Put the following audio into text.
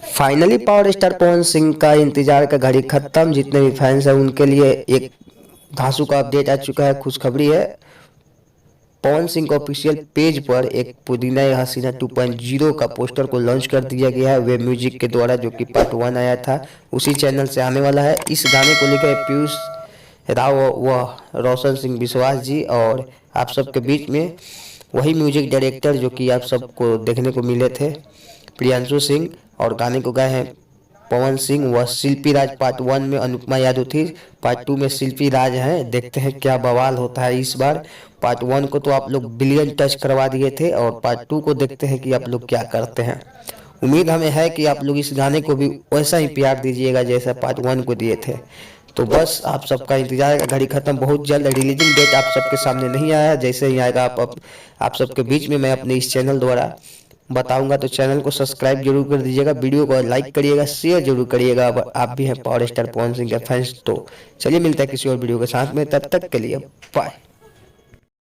Finally power star Pawan Singh का इंतजार का घड़ी खत्म। जितने भी फैंस हैं उनके लिए एक धांसू का अपडेट आ चुका है, खुशखबरी है। पवन सिंह के ऑफिशियल पेज पर एक पुदीना या हसीना 2.0 का पोस्टर को लॉन्च कर दिया गया है वे म्यूजिक के द्वारा, जो कि पार्ट 1 आया था उसी चैनल से आने वाला है। इस गाने को लेकर पीयूष राव व रोशन सिंह विश्वास जी और आप सबके बीच में वही म्यूजिक डायरेक्टर जो कि आप सबको देखने को मिले थे, प्रियांशु सिंह, और गाने को गाए हैं पवन सिंह व शिल्पी राज। पार्ट 1 में अनुपमा यादव थी, पार्ट 2 में शिल्पी राज हैं। देखते हैं क्या बवाल होता है इस बार। पार्ट 1 को तो आप लोग बिलियन टच करवा दिए थे और पार्ट 2 को देखते हैं कि आप लोग क्या करते हैं। उम्मीद हमें है कि आप लोग इस गाने को भी वैसा ही प्यार दीजिएगा जैसा पार्ट 1 को दिए थे। तो बस आप सबका इंतजार का घड़ी खत्म। बहुत जल्द रिलीजिंग डेट आप सबके सामने नहीं आया, जैसे ही आएगा आप सबके बीच में मैं अपने इस चैनल द्वारा बताऊंगा। तो चैनल को सब्सक्राइब जरूर कर दीजिएगा, वीडियो को लाइक करिएगा, शेयर जरूर करिएगा। अब आप भी हैं पावर स्टार पवन सिंह के फैंस तो चलिए मिलते हैं किसी और वीडियो के साथ में, तब तक के लिए बाय।